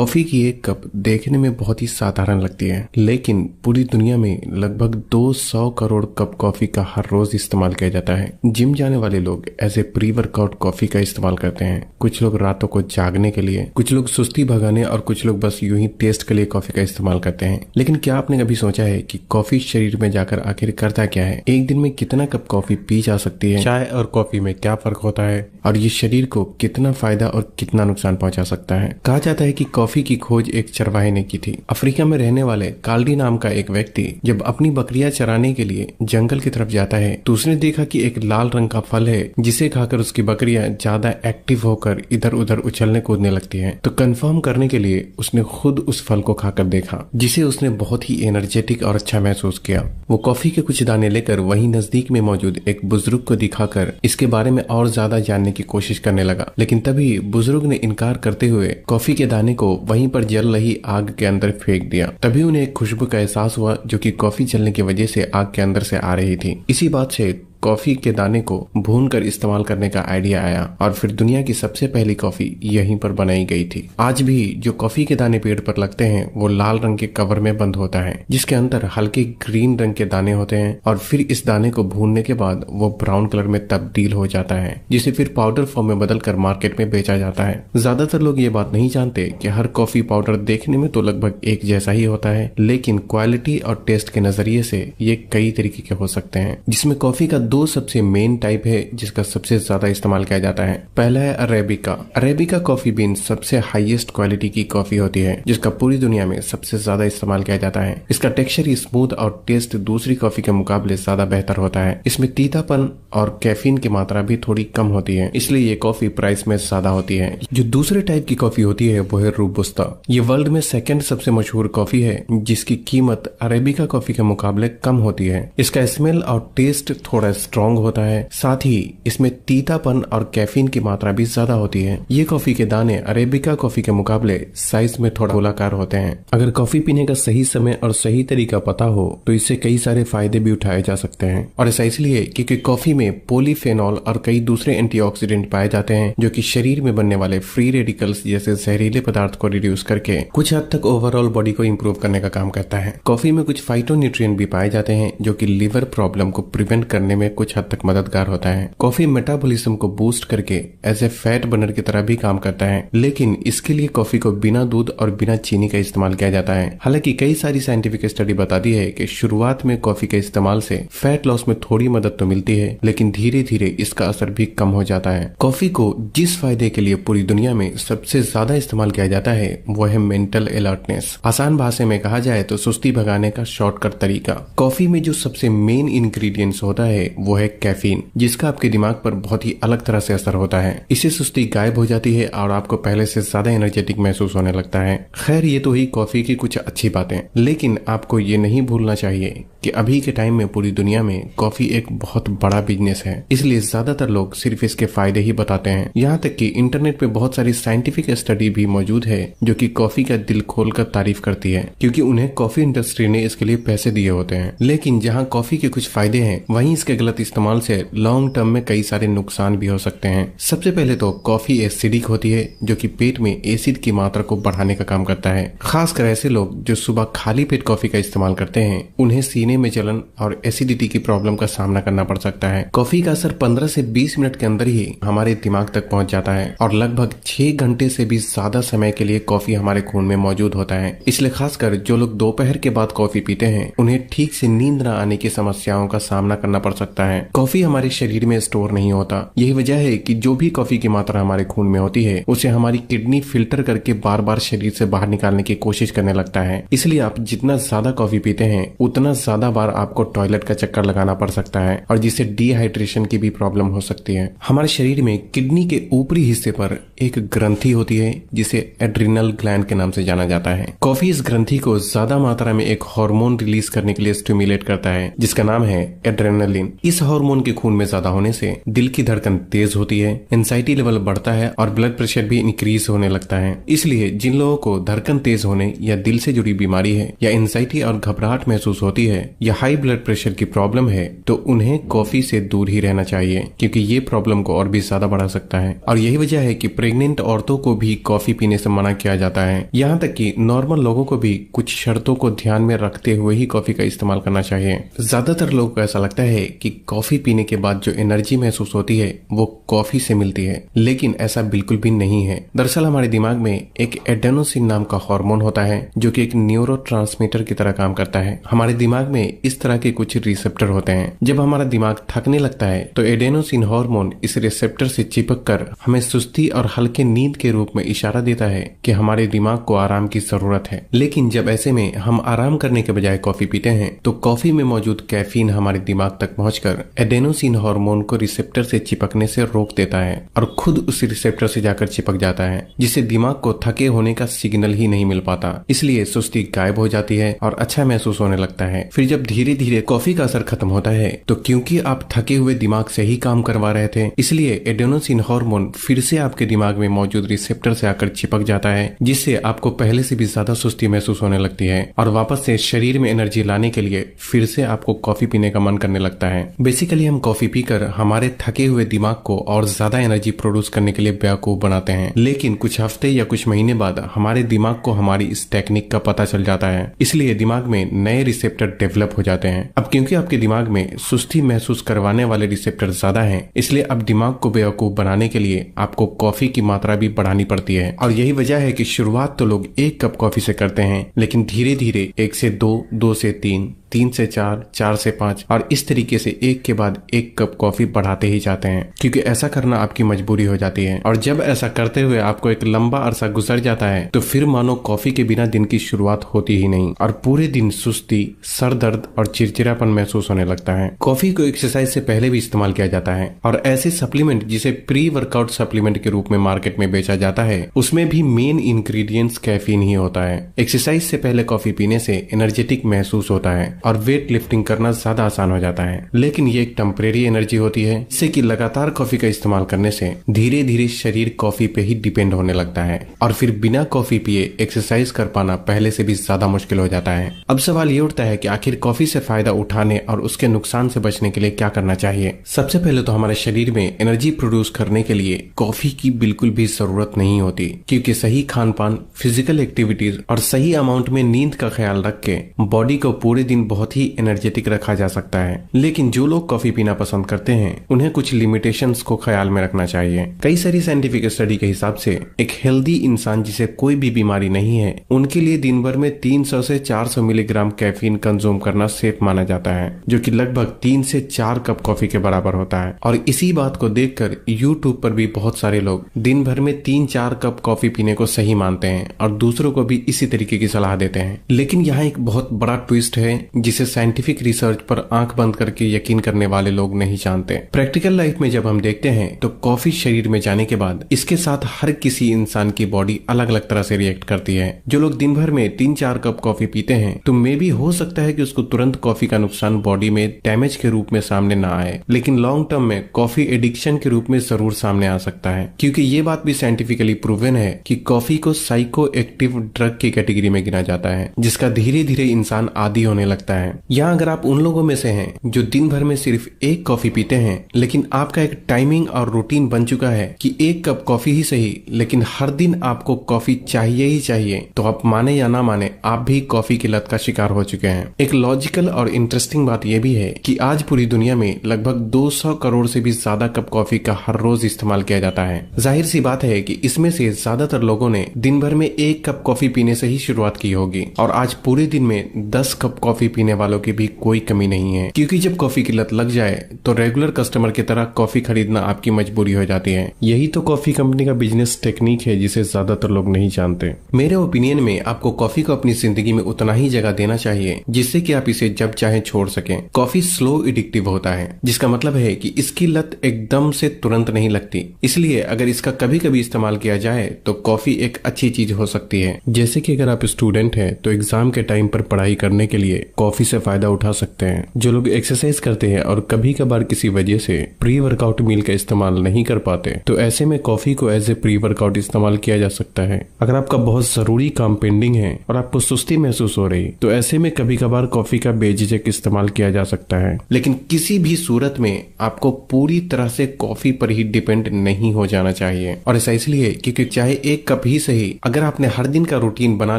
Coffee की एक cup देखने में बहुत ही साधारण लगती है, लेकिन पूरी दुनिया में लगभग 200 करोड़ कप कॉफी का हर रोज इस्तेमाल किया जाता है। जिम जाने वाले लोग as a pre workout coffee का इस्तेमाल करते हैं। कुछ लोग रातों को जागने के लिए, कुछ लोग सुस्ती भगाने और कुछ लोग बस यूं ही टेस्ट के लिए कॉफी का इस्तेमाल करते हैं। लेकिन क्या आपने कभी सोचा है कि कॉफी शरीर में जाकर आखिर करता क्या है? एक दिन में कितना कप कॉफी पी जा सकती है? चाय और कॉफी में क्या फर्क होता है और ये शरीर को कितना फायदा और कितना नुकसान पहुंचा सकता है? कहा जाता है कि कॉफी की खोज एक चरवाहे ने की थी। अफ्रीका में रहने वाले काल्डी नाम का एक व्यक्ति जब अपनी बकरियां चराने के लिए जंगल की तरफ जाता है तो उसने देखा कि एक लाल रंग का फल है जिसे खाकर उसकी बकरियां ज्यादा एक्टिव होकर इधर उधर उछलने कूदने लगती हैं। तो कंफर्म करने के लिए उसने खुद उस फल को खाकर देखा, जिसे उसने बहुत ही एनर्जेटिक और अच्छा महसूस किया। वो कॉफी के कुछ दाने लेकर वहीं नजदीक में मौजूद एक बुजुर्ग को दिखाकर इसके बारे में और ज्यादा जानने की कोशिश करने लगा। लेकिन तभी बुजुर्ग ने इनकार करते हुए कॉफी के दाने को वहीं पर जल रही आग के अंदर फेंक दिया। तभी उन्हें एक खुशबू का एहसास हुआ जो कि कॉफी जलने की वजह से आग के अंदर से आ रही थी। इसी बात से कॉफी के दाने को भूनकर इस्तेमाल करने का आइडिया आया और फिर दुनिया की सबसे पहली कॉफी यहीं पर बनाई गई थी। आज भी जो कॉफी के दाने पेड़ पर लगते हैं वो लाल रंग के कवर में बंद होता है, जिसके अंदर हल्के ग्रीन रंग के दाने होते हैं और फिर इस दाने को भूनने के बाद वो ब्राउन कलर में तब्दील हो जाता है, जिसे फिर पाउडर फॉर्म में बदलकर मार्केट में बेचा जाता है। ज्यादातर लोग ये बात नहीं जानते कि हर कॉफी पाउडर देखने में तो लगभग एक जैसा ही होता है, लेकिन क्वालिटी और टेस्ट के नजरिए से ये कई तरीके के हो सकते हैं। जिसमें कॉफी का दो सबसे मेन टाइप है जिसका सबसे ज्यादा इस्तेमाल किया जाता है। पहला है अरेबिका। अरेबिका कॉफी बीन सबसे हाईएस्ट क्वालिटी की कॉफी होती है जिसका पूरी दुनिया में सबसे ज्यादा इस्तेमाल किया जाता है। इसका टेक्सचर स्मूथ और टेस्ट दूसरी कॉफी के मुकाबले ज्यादा बेहतर होता है। इसमें तीतापन और कैफीन की मात्रा भी थोड़ी कम होती है, इसलिए ये कॉफी प्राइस में ज्यादा होती है। जो दूसरे टाइप की कॉफी होती है वो है रोबुस्टा। ये वर्ल्ड में सेकंड सबसे मशहूर कॉफी है जिसकी कीमत अरेबिका कॉफी के मुकाबले कम होती है। इसका स्मेल और टेस्ट थोड़ा स्ट्रॉन्ग होता है, साथ ही इसमें तीतापन और कैफीन की मात्रा भी ज्यादा होती है। ये कॉफी के दाने अरेबिका कॉफी के मुकाबले साइज में थोड़ा गोलाकार होते हैं। अगर कॉफी पीने का सही समय और सही तरीका पता हो तो इससे कई सारे फायदे भी उठाए जा सकते हैं, और ऐसा इसलिए क्योंकि कॉफी में पॉलीफेनॉल और कई दूसरे एंटीऑक्सीडेंट पाए जाते हैं जो कि शरीर में बनने वाले फ्री रेडिकल्स जैसे जहरीले पदार्थ को रिड्यूस करके कुछ हद तक ओवरऑल बॉडी को इम्प्रूव करने का काम करता है। कॉफी में कुछ फाइटोन्यूट्रिएंट भी पाए जाते हैं जो कि लिवर प्रॉब्लम को प्रिवेंट करने में कुछ हद तक मददगार होता है। कॉफी मेटाबॉलिज्म को बूस्ट करके एज ए फैट बर्नर की तरह भी काम करता है, लेकिन इसके लिए कॉफी को बिना दूध और बिना चीनी का इस्तेमाल किया जाता है। हालांकि कई सारी साइंटिफिक स्टडी बताती है कि शुरुआत में कॉफी के इस्तेमाल से फैट लॉस में थोड़ी मदद तो मिलती है, लेकिन धीरे धीरे इसका असर भी कम हो जाता है। कॉफी को जिस फायदे के लिए पूरी दुनिया में सबसे ज्यादा इस्तेमाल किया जाता है वो है मेंटल अलर्टनेस। आसान भाषा में कहा जाए तो सुस्ती भगाने का शॉर्टकट तरीका। कॉफी में जो सबसे मेन इंग्रेडिएंट्स होता है वो है कैफीन, जिसका आपके दिमाग पर बहुत ही अलग तरह से असर होता है। इससे सुस्ती गायब हो जाती है और आपको पहले से ज्यादा एनर्जेटिक महसूस होने लगता है। खैर, ये तो ही कॉफी की कुछ अच्छी बातें, लेकिन आपको ये नहीं भूलना चाहिए कि अभी के टाइम में पूरी दुनिया में कॉफी एक बहुत बड़ा बिजनेस है, इसलिए ज्यादातर लोग सिर्फ इसके फायदे ही बताते हैं। यहाँ तक कि इंटरनेट पे बहुत सारी साइंटिफिक स्टडी भी मौजूद है जो कि कॉफी का दिल खोलकर तारीफ करती है, क्योंकि उन्हें कॉफी इंडस्ट्री ने इसके लिए पैसे दिए होते हैं। लेकिन जहाँ कॉफी के कुछ फायदे हैं वहीं इसके गलत इस्तेमाल से लॉन्ग टर्म में कई सारे नुकसान भी हो सकते हैं। सबसे पहले तो कॉफी एसिडिक होती है जो कि पेट में एसिड की मात्रा को बढ़ाने का काम करता है। खासकर ऐसे लोग जो सुबह खाली पेट कॉफी का इस्तेमाल करते हैं उन्हें सीने में जलन और एसिडिटी की प्रॉब्लम का सामना करना पड़ सकता है। कॉफी का असर 15 से 20 मिनट के अंदर ही हमारे दिमाग तक पहुंच जाता है और लगभग 6 घंटे से भी ज्यादा समय के लिए कॉफी हमारे खून में मौजूद होता है। इसलिए खासकर जो लोग दोपहर के बाद कॉफी पीते हैं उन्हें ठीक से नींद न आने की समस्याओं का सामना करना पड़ सकता है। कॉफी हमारे शरीर में स्टोर नहीं होता। यही वजह है कि जो भी कॉफी की मात्रा हमारे खून में होती है उसे हमारी किडनी फिल्टर करके बार बार शरीर से बाहर निकालने की कोशिश करने लगता है। इसलिए आप जितना ज्यादा कॉफी पीते हैं उतना ज्यादा बार आपको टॉयलेट का चक्कर लगाना पड़ सकता है और जिससे डिहाइड्रेशन की भी प्रॉब्लम हो सकती है। हमारे शरीर में किडनी के ऊपरी हिस्से पर एक ग्रंथि होती है जिसे एड्रिनल ग्लैंड के नाम से जाना जाता है। कॉफी इस ग्रंथि को ज्यादा मात्रा में एक हार्मोन रिलीज करने के लिए स्टिमुलेट करता है जिसका नाम है एड्रेनलिन। इस हार्मोन के खून में ज्यादा होने से दिल की धड़कन तेज होती है, एंजाइटी लेवल बढ़ता है और ब्लड प्रेशर भी इंक्रीज होने लगता है। इसलिए जिन लोगों को धड़कन तेज होने या दिल से जुड़ी बीमारी है या एंजाइटी और घबराहट महसूस होती है या हाई ब्लड प्रेशर की प्रॉब्लम है तो उन्हें कॉफी से दूर ही रहना चाहिए, क्योंकि ये प्रॉब्लम को और भी ज्यादा बढ़ा सकता है। और यही वजह है कि प्रेग्नेंट औरतों को भी कॉफी पीने से मना किया जाता है। यहाँ तक कि नॉर्मल लोगों को भी कुछ शर्तों को ध्यान में रखते हुए ही कॉफी का इस्तेमाल करना चाहिए। ज्यादातर लोगों को ऐसा लगता है कि कॉफी पीने के बाद जो एनर्जी महसूस होती है वो कॉफी से मिलती है, लेकिन ऐसा बिल्कुल भी नहीं है। दरअसल हमारे दिमाग में एक एडेनोसिन नाम का हार्मोन होता है जो कि एक न्यूरोट्रांसमीटर की तरह काम करता है। हमारे दिमाग में इस तरह के कुछ रिसेप्टर होते हैं। जब हमारा दिमाग थकने लगता है तो एडेनोसिन हार्मोन इस रिसेप्टर से चिपक कर हमें सुस्ती और हल्के नींद के रूप में इशारा देता है कि हमारे दिमाग को आराम की जरूरत है। लेकिन जब ऐसे में हम आराम करने के बजाय कॉफी पीते हैं तो कॉफी में मौजूद कैफीन हमारे दिमाग तक पहुंचकर एडेनोसिन हार्मोन को रिसेप्टर से चिपकने से रोक देता है और खुद उस रिसेप्टर से जाकर चिपक जाता है, जिससे दिमाग को थके होने का सिग्नल ही नहीं मिल पाता। इसलिए सुस्ती गायब हो जाती है और अच्छा महसूस होने लगता है। फिर जब धीरे धीरे कॉफी का असर खत्म होता है तो क्योंकि आप थके हुए दिमाग से ही काम करवा रहे थे, इसलिए एडेनोसिन हार्मोन फिर से आपके दिमाग में मौजूद रिसेप्टर से आकर चिपक जाता है, जिससे आपको पहले से भी ज्यादा सुस्ती महसूस होने लगती है और वापस से शरीर में एनर्जी लाने के लिए फिर से आपको कॉफी पीने का मन करने लगता है। बेसिकली हम कॉफी पीकर हमारे थके हुए दिमाग को और ज्यादा एनर्जी प्रोड्यूस करने के लिए बेवकूफ बनाते हैं, लेकिन कुछ हफ्ते या कुछ महीने बाद हमारे दिमाग को हमारी इस टेक्निक का पता चल जाता है। इसलिए दिमाग में नए रिसेप्टर डेवलप हो जाते हैं। अब क्योंकि आपके दिमाग में सुस्ती महसूस करवाने वाले रिसेप्टर ज्यादा हैं, इसलिए अब दिमाग को बेवकूफ बनाने के लिए आपको कॉफी की मात्रा भी बढ़ानी पड़ती है। और यही वजह है कि शुरुआत तो लोग 1 कप कॉफी से करते हैं, लेकिन धीरे धीरे 1 से 2, 2 से 3, 3 से 4, 4 से 5 और इस तरीके से एक के बाद एक कप कॉफी बढ़ाते ही जाते हैं, क्योंकि ऐसा करना आपकी मजबूरी हो जाती है। और जब ऐसा करते हुए आपको एक लंबा अरसा गुजर जाता है तो फिर मानो कॉफी के बिना दिन की शुरुआत होती ही नहीं और पूरे दिन सुस्ती, सर दर्द और चिड़चिड़ापन महसूस होने लगता है। कॉफी को एक्सरसाइज से पहले भी इस्तेमाल किया जाता है और ऐसे सप्लीमेंट जिसे प्री वर्कआउट सप्लीमेंट के रूप में मार्केट में बेचा जाता है उसमें भी मेन इंग्रेडिएंट्स कैफीन ही होता है। एक्सरसाइज से पहले कॉफी पीने से एनर्जेटिक महसूस होता है और वेट लिफ्टिंग करना ज्यादा आसान हो जाता है, लेकिन ये एक टेम्परेरी एनर्जी होती है, जिससे कि लगातार कॉफी का इस्तेमाल करने से धीरे धीरे शरीर कॉफी पे ही डिपेंड होने लगता है और फिर बिना कॉफी पिए एक्सरसाइज कर पाना पहले से भी ज्यादा मुश्किल हो जाता है। अब सवाल ये उठता है कि आखिर कॉफी से फायदा उठाने और उसके नुकसान से बचने के लिए क्या करना चाहिए। सबसे पहले तो हमारे शरीर में एनर्जी प्रोड्यूस करने के लिए कॉफी की बिल्कुल भी जरूरत नहीं होती, क्योंकि सही खान पान, फिजिकल एक्टिविटीज और सही अमाउंट में नींद का ख्याल रख के बॉडी को पूरे दिन बहुत ही एनर्जेटिक रखा जा सकता है। लेकिन जो लोग कॉफी पीना पसंद करते हैं उन्हें कुछ लिमिटेशंस को ख्याल में रखना चाहिए। कई सारी साइंटिफिक स्टडी के हिसाब से एक हेल्दी इंसान जिसे कोई भी बीमारी नहीं है उनके लिए दिन भर में 300 से 400 मिलीग्राम कैफीन कंज्यूम करना सेफ माना जाता है, जो कि लगभग 3 से 4 कप कॉफी के बराबर होता है। और इसी बात को देखकर यूट्यूब पर भी बहुत सारे लोग दिन भर में 3-4 कप कॉफी पीने को सही मानते हैं और दूसरों को भी इसी तरीके की सलाह देते हैं। लेकिन यहाँ एक बहुत बड़ा ट्विस्ट है जिसे साइंटिफिक रिसर्च पर आंख बंद करके यकीन करने वाले लोग नहीं जानते। प्रैक्टिकल लाइफ में जब हम देखते हैं तो कॉफी शरीर में जाने के बाद इसके साथ हर किसी इंसान की बॉडी अलग अलग तरह से रिएक्ट करती है। जो लोग दिन भर में 3-4 कप कॉफी पीते हैं तो मे भी हो सकता है कि उसको तुरंत कॉफी का नुकसान बॉडी में डैमेज के रूप में सामने ना आए, लेकिन लॉन्ग टर्म में कॉफी एडिक्शन के रूप में जरूर सामने आ सकता है, क्योंकि ये बात भी साइंटिफिकली प्रूवन है कि कॉफी को साइको एक्टिव ड्रग की कैटेगरी में गिना जाता है, जिसका धीरे धीरे इंसान आदी होने लगता है। यहाँ अगर आप उन लोगों में से हैं जो दिन भर में सिर्फ 1 कॉफी पीते हैं, लेकिन आपका एक टाइमिंग और रूटीन बन चुका है कि 1 कप कॉफी ही सही लेकिन हर दिन आपको कॉफी चाहिए ही चाहिए, तो आप माने या ना माने आप भी कॉफी की लत का शिकार हो चुके हैं। एक लॉजिकल और इंटरेस्टिंग बात यह भी है कि आज पूरी दुनिया में लगभग 200 करोड़ से भी ज्यादा कप कॉफी का हर रोज इस्तेमाल किया जाता है। जाहिर सी बात है कि इसमें से ज्यादातर लोगों ने दिन भर में 1 कप कॉफी पीने से ही शुरुआत की होगी और आज पूरे दिन में 10 कप कॉफी पीने वालों की भी कोई कमी नहीं है, क्योंकि जब कॉफी की लत लग जाए तो रेगुलर कस्टमर की तरह कॉफी खरीदना आपकी मजबूरी हो जाती है। यही तो कॉफी कंपनी का बिजनेस टेक्निक है जिसे ज्यादातर लोग नहीं जानते। मेरे ओपिनियन में आपको कॉफी को अपनी जिंदगी में उतना ही जगह देना चाहिए जिससे कि आप इसे जब चाहे छोड़ सकें। कॉफी स्लो एडिक्टिव होता है, जिसका मतलब है कि इसकी लत एकदम से तुरंत नहीं लगती, इसलिए अगर इसका कभी कभी इस्तेमाल किया जाए तो कॉफी एक अच्छी चीज हो सकती है। जैसे कि अगर आप स्टूडेंट हैं तो एग्जाम के टाइम पर पढ़ाई करने के लिए कॉफी से फायदा उठा सकते हैं। जो लोग एक्सरसाइज करते हैं और कभी कभार किसी वजह से प्री वर्कआउट मील का इस्तेमाल नहीं कर पाते, तो ऐसे में कॉफी को एज ए प्री वर्कआउट इस्तेमाल किया जा सकता है। अगर आपका बहुत जरूरी काम पेंडिंग है और आपको सुस्ती महसूस हो रही, तो ऐसे में कभी कभार कॉफी का बेझिझक इस्तेमाल किया जा सकता है। लेकिन किसी भी सूरत में आपको पूरी तरह से कॉफी पर ही डिपेंड नहीं हो जाना चाहिए। और ऐसा इसलिए क्योंकि चाहे एक कप ही सही, अगर आपने हर दिन का रूटीन बना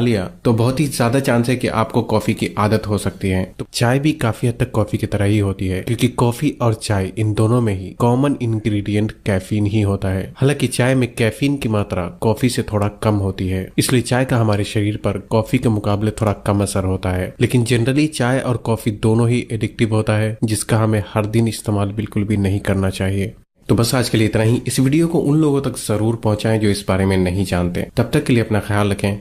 लिया तो बहुत ही ज्यादा चांस है कि आपको कॉफी की आदत हो सकती है। तो चाय भी काफी हद तक कॉफी की तरह ही होती है, क्योंकि कॉफी और चाय इन दोनों में ही कॉमन इंग्रेडिएंट कैफीन ही होता है। हालांकि चाय में कैफीन की मात्रा कॉफी से थोड़ा कम होती है, इसलिए चाय का हमारे शरीर पर कॉफी के मुकाबले थोड़ा कम असर होता है। लेकिन जनरली चाय और कॉफी दोनों ही एडिक्टिव होता है, जिसका हमें हर दिन इस्तेमाल बिल्कुल भी नहीं करना चाहिए। तो बस आज के लिए इतना ही। इस वीडियो को उन लोगों तक जरूर पहुंचाएं जो इस बारे में नहीं जानते। तब तक के लिए अपना ख्याल रखें।